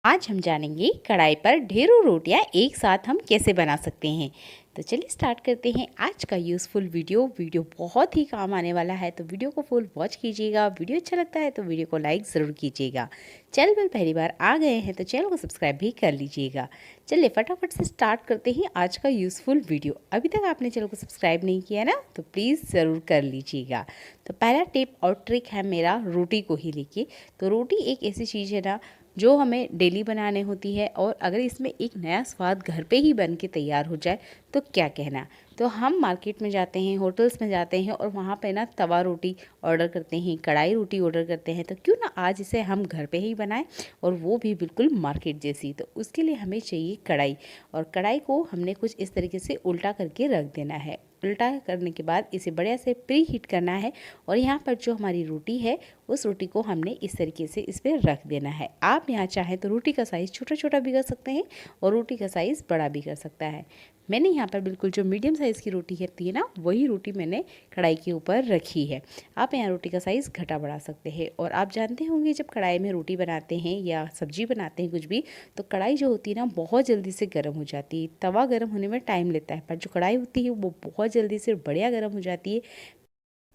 आज हम जानेंगे कढ़ाई पर ढेरों रोटियां एक साथ हम कैसे बना सकते हैं। तो चलिए स्टार्ट करते हैं आज का यूज़फुल वीडियो बहुत ही काम आने वाला है, तो वीडियो को फुल वॉच कीजिएगा। वीडियो अच्छा लगता है तो वीडियो को लाइक ज़रूर कीजिएगा। चैनल पर पहली बार आ गए हैं तो चैनल को सब्सक्राइब भी कर लीजिएगा। चलिए फटाफट से स्टार्ट करते हैं आज का यूज़फुल वीडियो। अभी तक आपने चैनल को सब्सक्राइब नहीं किया ना, तो प्लीज़ ज़रूर कर लीजिएगा। तो पहला टिप और ट्रिक है मेरा रोटी को ही लेके। तो रोटी एक ऐसी चीज़ है ना जो हमें डेली बनाने होती है, और अगर इसमें एक नया स्वाद घर पे ही बन के तैयार हो जाए तो क्या कहना। तो हम मार्केट में जाते हैं, होटल्स में जाते हैं और वहाँ पे ना तवा रोटी ऑर्डर करते हैं, कढ़ाई रोटी ऑर्डर करते हैं। तो क्यों ना आज इसे हम घर पे ही बनाएं, और वो भी बिल्कुल मार्केट जैसी। तो उसके लिए हमें चाहिए कढ़ाई, और कढ़ाई को हमने कुछ इस तरीके से उल्टा करके रख देना है। उल्टा करने के बाद इसे बढ़िया से प्री हीट करना है, और यहाँ पर जो हमारी रोटी है उस रोटी को हमने इस तरीके से इस पर रख देना है। आप यहाँ चाहें तो रोटी का साइज़ छोटा छोटा भी कर सकते हैं और रोटी का साइज़ बड़ा भी कर सकता है। मैंने यहाँ पर बिल्कुल जो मीडियम साइज़ की रोटी होती है ना, वही रोटी मैंने कढ़ाई के ऊपर रखी है। आप यहाँ रोटी का साइज़ घटा बढ़ा सकते हैं। और आप जानते होंगे जब कढ़ाई में रोटी बनाते हैं या सब्जी बनाते हैं कुछ भी, तो कढ़ाई जो होती है ना बहुत जल्दी से गर्म हो जाती है। तवा गर्म होने में टाइम लेता है, पर जो कढ़ाई होती है वो बहुत जल्दी से बढ़िया गर्म हो जाती है।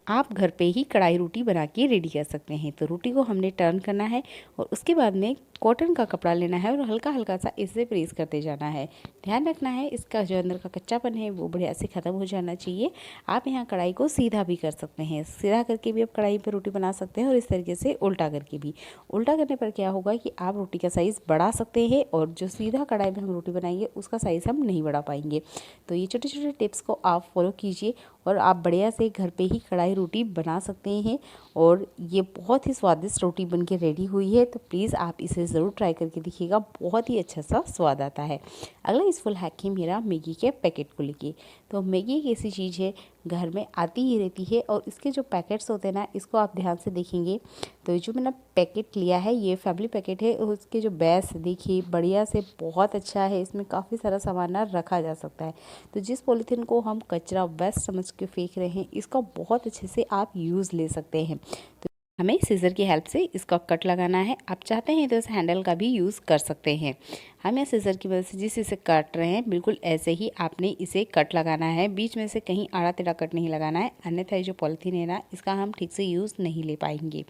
आप घर पे ही कढ़ाई रोटी बना के रेडी कर सकते हैं। तो रोटी को हमने टर्न करना है, और उसके बाद में कॉटन का कपड़ा लेना है और हल्का हल्का सा इसे प्रेस करते जाना है। ध्यान रखना है इसका जो अंदर का कच्चापन है वो बढ़िया से ख़त्म हो जाना चाहिए। आप यहाँ कढ़ाई को सीधा भी कर सकते हैं, सीधा करके भी आप कढ़ाई पर रोटी बना सकते हैं, और इस तरीके से उल्टा करके भी। उल्टा करने पर क्या होगा कि आप रोटी का साइज़ बढ़ा सकते हैं, और जो सीधा कढ़ाई में हम रोटी बनाएंगे उसका साइज़ हम नहीं बढ़ा पाएंगे। तो ये छोटे छोटे टिप्स को आप फॉलो कीजिए, और आप बढ़िया से घर पे ही कढ़ाई रोटी बना सकते हैं। और ये बहुत ही स्वादिष्ट रोटी बनके रेडी हुई है, तो प्लीज़ आप इसे ज़रूर ट्राई करके देखिएगा, बहुत ही अच्छा सा स्वाद आता है। अगला यूज़फुल हैक है मेरा मैगी के पैकेट को लेके। तो मैगी एक ऐसी चीज़ है घर में आती ही रहती है, और इसके जो पैकेट्स होते हैं ना, इसको आप ध्यान से देखेंगे तो ये जो मैंने पैकेट लिया है ये फैमिली पैकेट है, और उसके जो बेस देखिए बढ़िया से बहुत अच्छा है। इसमें काफ़ी सारा सामान ना रखा जा सकता है। तो जिस पॉलीथीन को हम कचरा वेस्ट समझ के फेंक रहे हैं, इसका बहुत अच्छे से आप यूज़ ले सकते हैं। तो हमें सीज़र की हेल्प से इसका कट लगाना है। आप चाहते हैं तो इस हैंडल का भी यूज़ कर सकते हैं। हम यहाँ सीज़र की मदद से जिस इसे काट रहे हैं बिल्कुल ऐसे ही आपने इसे कट लगाना है। बीच में से कहीं आड़ा टेढ़ा कट नहीं लगाना है, अन्यथा जो पॉलीथीन है ना इसका हम ठीक से यूज़ नहीं ले पाएंगे।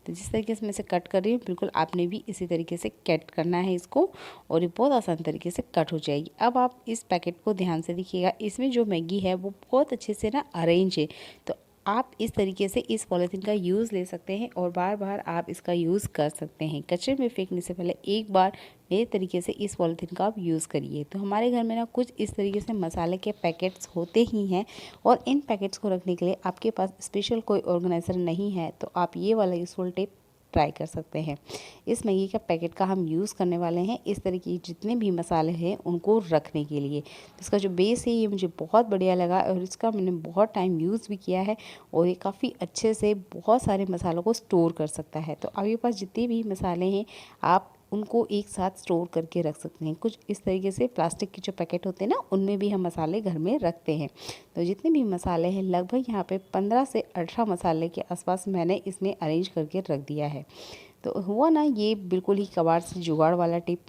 तो जिस तरीके से मैं इसे कट कर रही हूँ बिल्कुल आपने भी इसी तरीके से कट करना है इसको, और ये बहुत आसान तरीके से कट हो जाएगी। अब आप इस पैकेट को ध्यान से देखिएगा, इसमें जो मैगी है वो बहुत अच्छे से ना अरेंज है। तो आप इस तरीके से इस पॉलीथीन का यूज़ ले सकते हैं, और बार बार आप इसका यूज़ कर सकते हैं। कचरे में फेंकने से पहले एक बार मेरे तरीके से इस पॉलीथीन का आप यूज़ करिए। तो हमारे घर में ना कुछ इस तरीके से मसाले के पैकेट्स होते ही हैं, और इन पैकेट्स को रखने के लिए आपके पास स्पेशल कोई ऑर्गेनाइज़र नहीं है, तो आप ये वाला यूज़फुल टिप ट्राई कर सकते हैं। इस मैगी का पैकेट का हम यूज़ करने वाले हैं इस तरीके के जितने भी मसाले हैं उनको रखने के लिए। तो इसका जो बेस है ये मुझे बहुत बढ़िया लगा, और इसका मैंने बहुत टाइम यूज़ भी किया है, और ये काफ़ी अच्छे से बहुत सारे मसालों को स्टोर कर सकता है। तो आपके पास जितने भी मसाले हैं आप उनको एक साथ स्टोर करके रख सकते हैं। कुछ इस तरीके से प्लास्टिक के जो पैकेट होते हैं ना उनमें भी हम मसाले घर में रखते हैं। तो जितने भी मसाले हैं लगभग यहाँ पे 15 से 18 मसाले के आसपास मैंने इसमें अरेंज करके रख दिया है। तो हुआ ना ये बिल्कुल ही कबाड़ से जुगाड़ वाला टिप।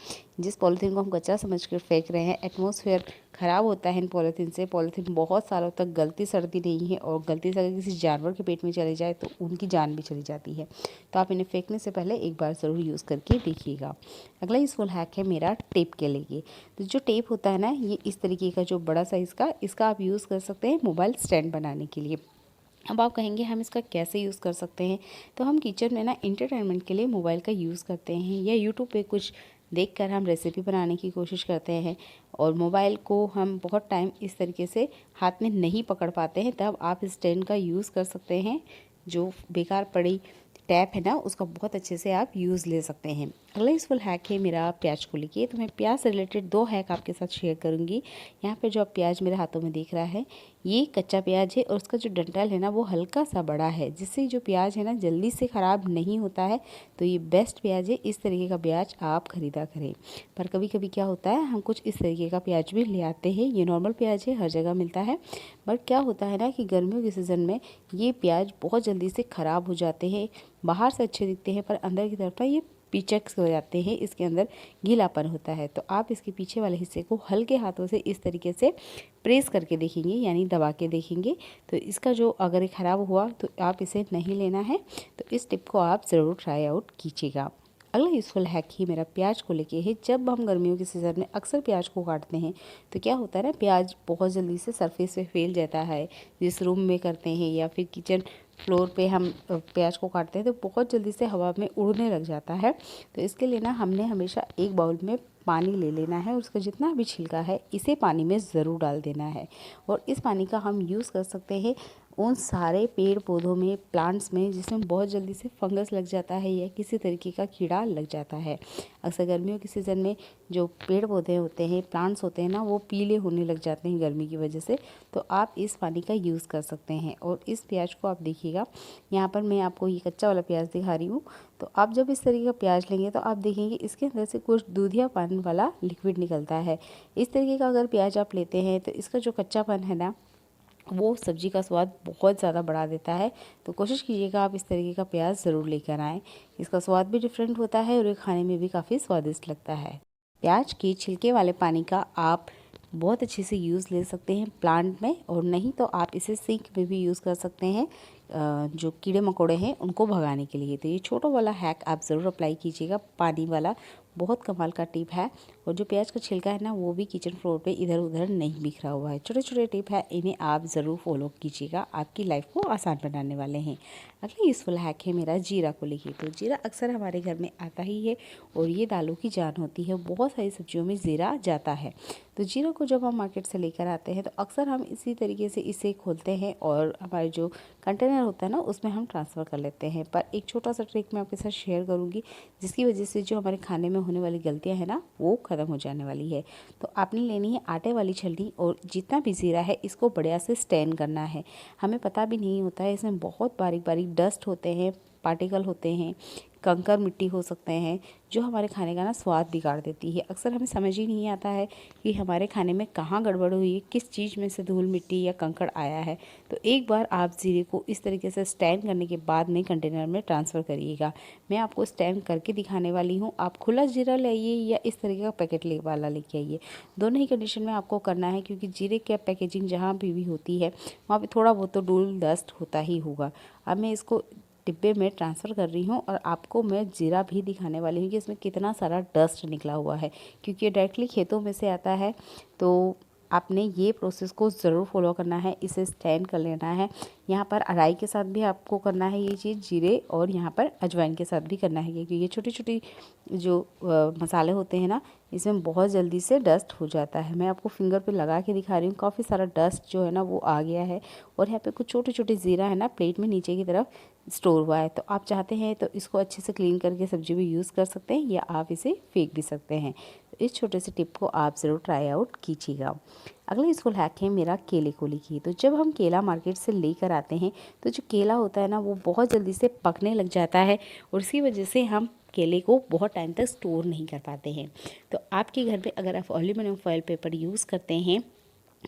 जिस पॉलीथीन को हम कचरा समझ कर फेंक रहे हैं, एटमॉस्फेयर ख़राब होता है इन पॉलीथीन से। पॉलीथीन बहुत सालों तक गलती सड़ती नहीं है, और गलती से अगर किसी जानवर के पेट में चले जाए तो उनकी जान भी चली जाती है। तो आप इन्हें फेंकने से पहले एक बार ज़रूर यूज़ करके देखिएगा। अगला यूज़फुल हैक है मेरा टेप के लिए। तो जो टेप होता है ना ये इस तरीके का जो बड़ा साइज़ का, इसका आप यूज़ कर सकते हैं मोबाइल स्टैंड बनाने के लिए। अब आप कहेंगे हम इसका कैसे यूज़ कर सकते हैं। तो हम किचन में ना इंटरटेनमेंट के लिए मोबाइल का यूज़ करते हैं, या यूट्यूब पे कुछ देखकर हम रेसिपी बनाने की कोशिश करते हैं, और मोबाइल को हम बहुत टाइम इस तरीके से हाथ में नहीं पकड़ पाते हैं, तब आप इस स्टैंड का यूज़ कर सकते हैं। जो बेकार पड़ी टैप है ना उसका बहुत अच्छे से आप यूज़ ले सकते हैं। अगला यूज़फुल हैक है मेरा प्याज को लेके। तो मैं प्याज से रिलेटेड 2 हैक आपके साथ शेयर करूँगी। यहाँ पे जो आप प्याज मेरे हाथों में देख रहा है ये कच्चा प्याज है, और उसका जो डंठल है ना वो हल्का सा बड़ा है, जिससे जो प्याज है ना जल्दी से ख़राब नहीं होता है। तो ये बेस्ट प्याज है, इस तरीके का प्याज आप ख़रीदा करें। पर कभी कभी क्या होता है हम कुछ इस तरीके का प्याज भी ले आते हैं। ये नॉर्मल प्याज है, हर जगह मिलता है, बट क्या होता है ना कि गर्मियों के सीज़न में ये प्याज बहुत जल्दी से ख़राब हो जाते हैं। बाहर से अच्छे दिखते हैं पर अंदर की तरफ ना ये पिचक्स हो जाते हैं, इसके अंदर गीलापन होता है। तो आप इसके पीछे वाले हिस्से को हल्के हाथों से इस तरीके से प्रेस करके देखेंगे, यानी दबा के देखेंगे। तो इसका जो अगर ये ख़राब हुआ तो आप इसे नहीं लेना है। तो इस टिप को आप ज़रूर ट्राई आउट कीजिएगा। अगला यूज़फुल हैक ही मेरा प्याज को लेके है। जब हम गर्मियों के सीज़न में अक्सर प्याज को काटते हैं तो क्या होता है ना, प्याज बहुत जल्दी से सरफेस पे फैल जाता है। जिस रूम में करते हैं या फिर किचन फ्लोर पे हम प्याज को काटते हैं तो बहुत जल्दी से हवा में उड़ने लग जाता है। तो इसके लिए ना हमने हमेशा एक बाउल में पानी ले लेना है और उसका जितना भी छिलका है इसे पानी में ज़रूर डाल देना है। और इस पानी का हम यूज़ कर सकते हैं उन सारे पेड़ पौधों में, प्लांट्स में जिसमें बहुत जल्दी से फंगस लग जाता है या किसी तरीके का कीड़ा लग जाता है। अक्सर गर्मियों के सीज़न में जो पेड़ पौधे होते हैं, प्लांट्स होते हैं ना, वो पीले होने लग जाते हैं गर्मी की वजह से। तो आप इस पानी का यूज़ कर सकते हैं। और इस प्याज को आप देखिएगा, यहाँ पर मैं आपको ये कच्चा वाला प्याज दिखा रही हूँ। तो आप जब इस तरीके का प्याज लेंगे तो आप देखेंगे इसके अंदर से कुछ दूधिया पानी वाला लिक्विड निकलता है। इस तरीके का अगर प्याज आप लेते हैं तो इसका जो कच्चापन है ना, वो सब्ज़ी का स्वाद बहुत ज़्यादा बढ़ा देता है। तो कोशिश कीजिएगा आप इस तरीके का प्याज ज़रूर लेकर आएँ। इसका स्वाद भी डिफरेंट होता है और ये खाने में भी काफ़ी स्वादिष्ट लगता है। प्याज के छिलके वाले पानी का आप बहुत अच्छे से यूज़ ले सकते हैं प्लांट में, और नहीं तो आप इसे सिंक में भी यूज़ कर सकते हैं जो कीड़े मकोड़े हैं उनको भगाने के लिए। तो ये छोटा वाला हैक आप ज़रूर अप्लाई कीजिएगा, पानी वाला बहुत कमाल का टिप है। और जो प्याज का छिलका है ना, वो भी किचन फ्लोर पे इधर उधर नहीं बिखरा हुआ है। छोटे छोटे टिप है, इन्हें आप ज़रूर फॉलो कीजिएगा, आपकी लाइफ को आसान बनाने वाले हैं। अगला यूज़फुल हैक है मेरा जीरा को लेके। तो जीरा अक्सर हमारे घर में आता ही है और ये दालों की जान होती है। बहुत सारी सब्जियों में जीरा जाता है। तो जीरा को जब हम मार्केट से लेकर आते हैं तो अक्सर हम इसी तरीके से इसे खोलते हैं और हमारे जो कंटेनर होता है ना, उसमें हम ट्रांसफ़र कर लेते हैं। पर एक छोटा सा ट्रिक मैं आपके साथ शेयर करूँगी, जिसकी वजह से जो हमारे खाने में होने वाली गलतियाँ हैं ना, वो ख़त्म हो जाने वाली है। तो आपने लेनी है आटे वाली छलनी, और जितना भी ज़ीरा है इसको बढ़िया से स्टैन करना है। हमें पता भी नहीं होता है, इसमें बहुत बारीक बारीक डस्ट होते हैं, पार्टिकल होते हैं, कंकर मिट्टी हो सकते हैं, जो हमारे खाने का ना स्वाद बिगाड़ देती है। अक्सर हमें समझ ही नहीं आता है कि हमारे खाने में कहाँ गड़बड़ हुई है, किस चीज़ में से धूल मिट्टी या कंकड़ आया है। तो एक बार आप ज़ीरे को इस तरीके से स्टैन करने के बाद में कंटेनर में ट्रांसफ़र करिएगा। मैं आपको स्टैन करके दिखाने वाली हूँ। आप खुला जीरा लाइए या इस तरीके का पैकेट वाला लेके आइए, दोनों ही कंडीशन में आपको करना है, क्योंकि जीरे की पैकेजिंग जहाँ भी होती है वहाँ पर थोड़ा बहुत तो धूल डस्ट होता ही होगा। अब मैं इसको डिब्बे में ट्रांसफ़र कर रही हूँ और आपको मैं जीरा भी दिखाने वाली हूँ कि इसमें कितना सारा डस्ट निकला हुआ है, क्योंकि ये डायरेक्टली खेतों में से आता है। तो आपने ये प्रोसेस को ज़रूर फॉलो करना है, इसे स्टैन कर लेना है। यहाँ पर अराई के साथ भी आपको करना है ये चीज़, जीरे, और यहाँ पर अजवाइन के साथ भी करना है, क्योंकि ये छोटी छोटी जो मसाले होते हैं ना, इसमें बहुत जल्दी से डस्ट हो जाता है। मैं आपको फिंगर पे लगा के दिखा रही हूँ, काफ़ी सारा डस्ट जो है ना वो आ गया है। और यहाँ पे कुछ छोटे छोटे ज़ीरा है ना, प्लेट में नीचे की तरफ स्टोर हुआ है। तो आप चाहते हैं तो इसको अच्छे से क्लीन करके सब्जी भी यूज़ कर सकते हैं, या आप इसे फेंक भी सकते हैं। तो इस छोटे से टिप को आप ज़रूर ट्राई आउट कीजिएगा। अगला यूज़फुल हैक है मेरा केले को लेके। तो जब हम केला मार्केट से लेकर आते हैं तो जो केला होता है ना, वो बहुत जल्दी से पकने लग जाता है, और इसी वजह से हम केले को बहुत टाइम तक स्टोर नहीं कर पाते हैं। तो आपके घर में अगर आप एल्युमिनियम फॉयल पेपर यूज़ करते हैं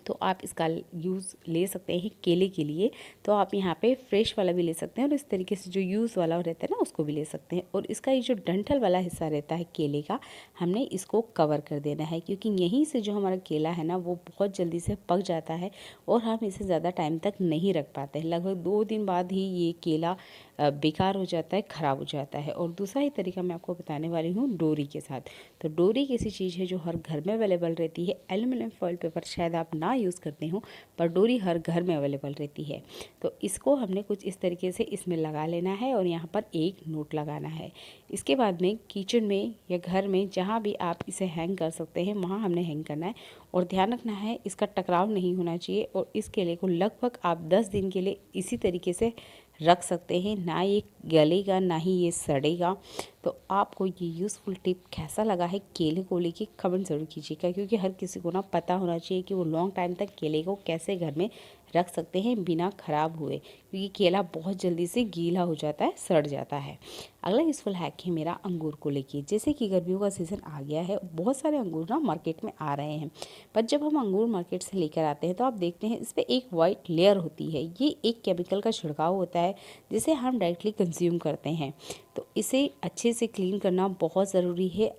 तो आप इसका यूज़ ले सकते हैं केले के लिए। तो आप यहाँ पे फ्रेश वाला भी ले सकते हैं, और इस तरीके से जो यूज़ वाला रहता है ना, उसको भी ले सकते हैं। और इसका ये जो डंठल वाला हिस्सा रहता है केले का, हमने इसको कवर कर देना है, क्योंकि यहीं से जो हमारा केला है ना, वो बहुत जल्दी से पक जाता है और हम इसे ज़्यादा टाइम तक नहीं रख पाते हैं। लगभग 2 दिन बाद ही ये केला बेकार हो जाता है, ख़राब हो जाता है। और दूसरा ही तरीका मैं आपको बताने वाली हूँ डोरी के साथ। तो डोरी ऐसी चीज़ है जो हर घर में अवेलेबल रहती है। एल्युमिनियम फॉयल पेपर शायद आप ना यूज़ करते हो, पर डोरी हर घर में अवेलेबल रहती है। तो इसको हमने कुछ इस तरीके से इसमें लगा लेना है और यहाँ पर एक नोट लगाना है। इसके बाद में किचन में या घर में जहाँ भी आप इसे हैंग कर सकते हैं, वहाँ हमने हैंग करना है। और ध्यान रखना है इसका टकराव नहीं होना चाहिए। और इस केले को लगभग आप 10 दिन के लिए इसी तरीके से रख सकते हैं, ना ये गलेगा ना ही ये सड़ेगा। तो आपको ये यूज़फुल टिप कैसा लगा है केले को लेके कमेंट ज़रूर कीजिएगा, क्योंकि हर किसी को ना पता होना चाहिए कि वो लॉन्ग टाइम तक केले को कैसे घर में रख सकते हैं बिना ख़राब हुए, क्योंकि केला बहुत जल्दी से गीला हो जाता है, सड़ जाता है। अगला यूज़फुल हैक है मेरा अंगूर को लेके। जैसे कि गर्मियों का सीज़न आ गया है, बहुत सारे अंगूर ना मार्केट में आ रहे हैं, पर जब हम अंगूर मार्केट से लेकर आते हैं तो आप देखते हैं इस पर एक वाइट लेयर होती है। ये एक केमिकल का छिड़काव होता है जिसे हम डायरेक्टली कंज्यूम करते हैं। तो इसे अच्छे से क्लीन करना बहुत ज़रूरी है।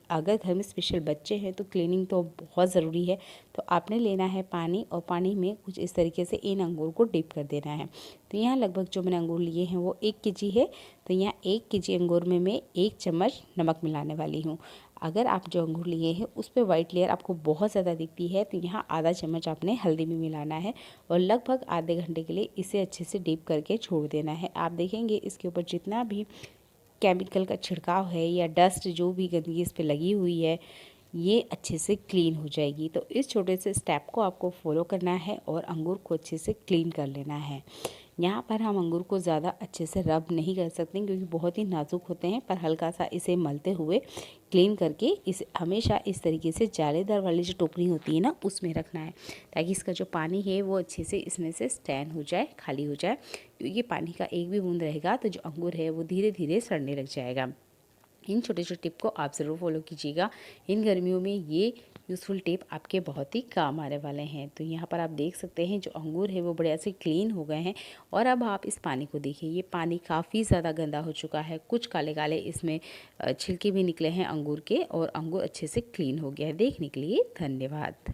अगर घर में स्पेशल बच्चे हैं तो क्लीनिंग तो बहुत ज़रूरी है। तो आपने लेना है पानी, और पानी में कुछ इस तरीके से इन अंगूर को डिप कर देना है। तो यहाँ लगभग जो मैंने अंगूर लिए हैं वो 1 केजी है। तो यहाँ 1 केजी अंगूर में मैं 1 चम्मच नमक मिलाने वाली हूँ। अगर आप जो अंगूर लिए हैं उस पर वाइट लेयर आपको बहुत ज़्यादा दिखती है तो यहाँ आधा चम्मच आपने हल्दी में मिलाना है, और लगभग आधे घंटे के लिए इसे अच्छे से डिप करके छोड़ देना है। आप देखेंगे इसके ऊपर जितना भी केमिकल का छिड़काव है या डस्ट जो भी गंदगी इस पे लगी हुई है, ये अच्छे से क्लीन हो जाएगी। तो इस छोटे से स्टेप को आपको फॉलो करना है और अंगूर को अच्छे से क्लीन कर लेना है। यहाँ पर हम अंगूर को ज़्यादा अच्छे से रब नहीं कर सकते क्योंकि बहुत ही नाजुक होते हैं, पर हल्का सा इसे मलते हुए क्लीन करके इसे हमेशा इस तरीके से जालीदार वाली जो टोकरी होती है ना उसमें रखना है, ताकि इसका जो पानी है वो अच्छे से इसमें से स्टैंड हो जाए, खाली हो जाए। क्योंकि पानी का एक भी बूंद रहेगा तो जो अंगूर है वो धीरे धीरे सड़ने लग जाएगा। इन छोटे छोटे टिप को आप ज़रूर फॉलो कीजिएगा। इन गर्मियों में ये यूज़फुल टिप आपके बहुत ही काम आने वाले हैं। तो यहाँ पर आप देख सकते हैं जो अंगूर है वो बढ़िया से क्लीन हो गए हैं। और अब आप इस पानी को देखिए, ये पानी काफ़ी ज़्यादा गंदा हो चुका है, कुछ काले काले इसमें छिलके भी निकले हैं अंगूर के, और अंगूर अच्छे से क्लीन हो गया है। देखने के लिए धन्यवाद।